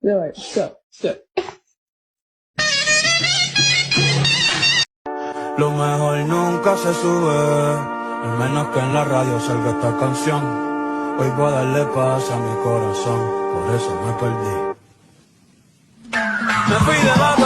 对，对。Lo mejor nunca se sube, al menos que en la radio salga esta canción. Hoy voy a darle paz a mi corazón, por eso me perdí. Me fui de la